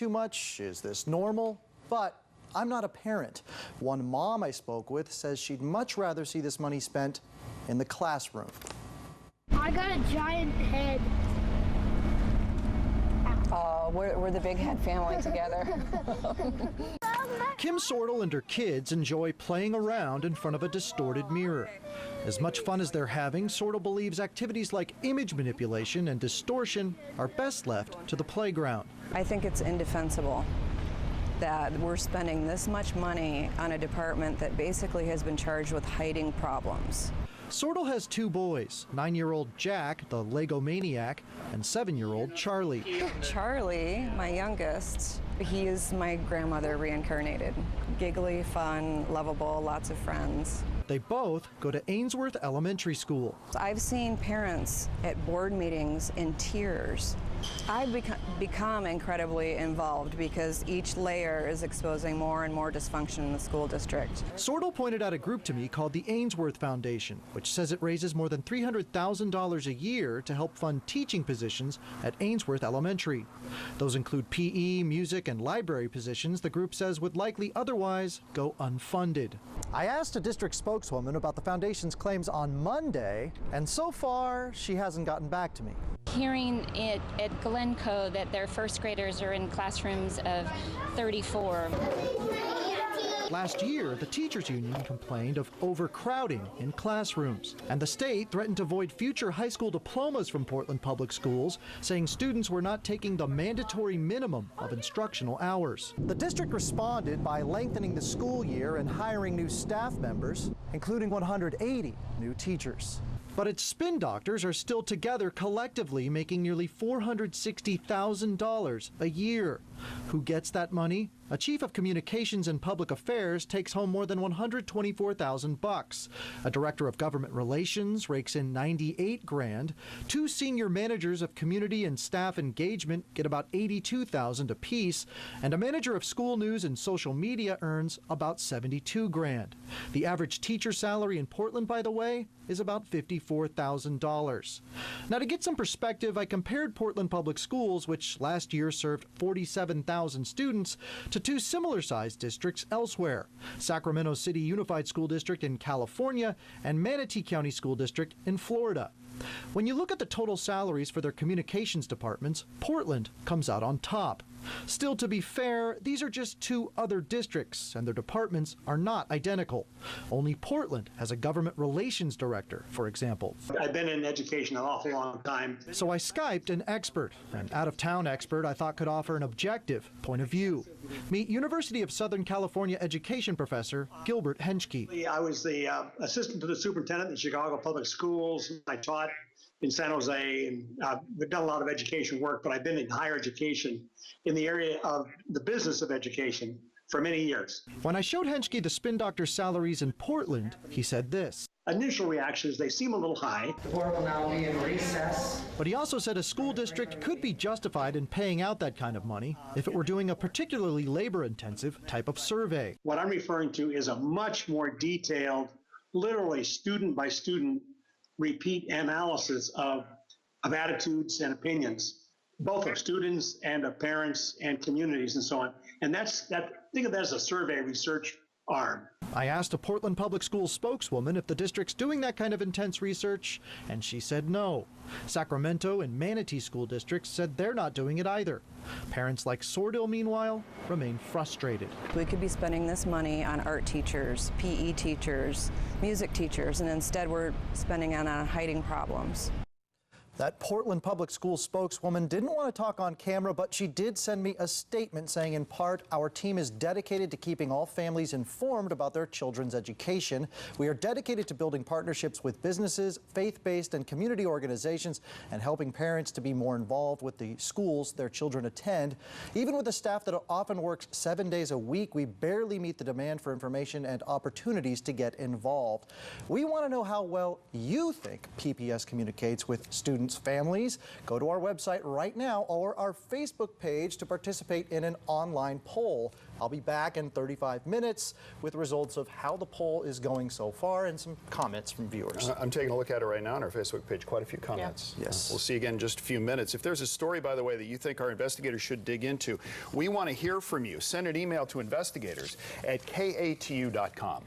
too much? Is this normal? But I'm not a parent. One mom I spoke with says she'd much rather see this money spent in the classroom. I got a giant head. We're the big head family together. Kim Sortel and her kids enjoy playing around in front of a distorted mirror. As much fun as they're having, Sortel believes activities like image manipulation and distortion are best left to the playground. I think it's indefensible that we're spending this much money on a department that basically has been charged with hiding problems. Sortel has two boys, 9-year-old Jack, the Lego maniac, and 7-year-old Charlie. Charlie, my youngest, he is my grandmother reincarnated. Giggly, fun, lovable, lots of friends. They both go to Ainsworth Elementary School. I've seen parents at board meetings in tears. I've become incredibly involved because each layer is exposing more and more dysfunction in the school district. Sortel pointed out a group to me called the Ainsworth Foundation, which says it raises more than $300,000 a year to help fund teaching positions at Ainsworth Elementary. Those include PE, music, and library positions the group says would likely otherwise go unfunded. I asked a district spokeswoman about the foundation's claims on Monday, and so far she hasn't gotten back to me. Hearing it at Glencoe that their first graders are in classrooms of 34. Last year, the teachers union complained of overcrowding in classrooms, and the state threatened to void future high school diplomas from Portland Public Schools, saying students were not taking the mandatory minimum of instructional hours. The district responded by lengthening the school year and hiring new staff members, including 180 new teachers. But its spin doctors are still together collectively making nearly $460,000 a year. Who gets that money? A chief of communications and public affairs takes home more than $124,000. A director of government relations rakes in $98,000. Two senior managers of community and staff engagement get about $82,000 apiece, and a manager of school news and social media earns about $72,000. The average teacher salary in Portland, by the way, is about $54,000. Now, to get some perspective, I compared Portland Public Schools, which last year served 47,000 students, to two similar-sized districts elsewhere, Sacramento City Unified School District in California and Manatee County School District in Florida. When you look at the total salaries for their communications departments, Portland comes out on top. Still, to be fair, these are just two other districts, and their departments are not identical. Only Portland has a government relations director, for example. I've been in education an awful long time. So I Skyped an expert, an out-of-town expert I thought could offer an objective point of view. Meet University of Southern California education professor Gilbert Henschke. I was the assistant to the superintendent in Chicago Public Schools. I taught in San Jose, and we've done a lot of education work, but I've been in higher education in the area of the business of education for many years. When I showed Henschke the spin doctor salaries in Portland, he said this. Initial reactions, they seem a little high. The board will now be in recess. But he also said a school district could be justified in paying out that kind of money if it were doing a particularly labor-intensive type of survey. What I'm referring to is a much more detailed, literally student-by-student repeat analysis of attitudes and opinions, both of students and of parents and communities and so on. And think of that as a survey research arm. I asked a Portland Public Schools spokeswoman if the district's doing that kind of intense research, and she said no. Sacramento and Manatee school districts said they're not doing it either. Parents like Sortel, meanwhile, remain frustrated. We could be spending this money on art teachers, PE teachers, music teachers, and instead we're spending it on hiding problems. That Portland Public Schools spokeswoman didn't want to talk on camera, but she did send me a statement saying, in part, our team is dedicated to keeping all families informed about their children's education. We are dedicated to building partnerships with businesses, faith-based and community organizations, and helping parents to be more involved with the schools their children attend. Even with a staff that often works 7 days a week, we barely meet the demand for information and opportunities to get involved. We want to know how well you think PPS communicates with students students' families. Go to our website right now or our Facebook page to participate in an online poll. I'll be back in 35 minutes with results of how the poll is going so far and some comments from viewers. I'm taking a look at it right now on our Facebook page. Quite a few comments. Yeah. Yes. We'll see you again in just a few minutes. If there's a story, by the way, that you think our investigators should dig into, we want to hear from you. Send an email to investigators@katu.com.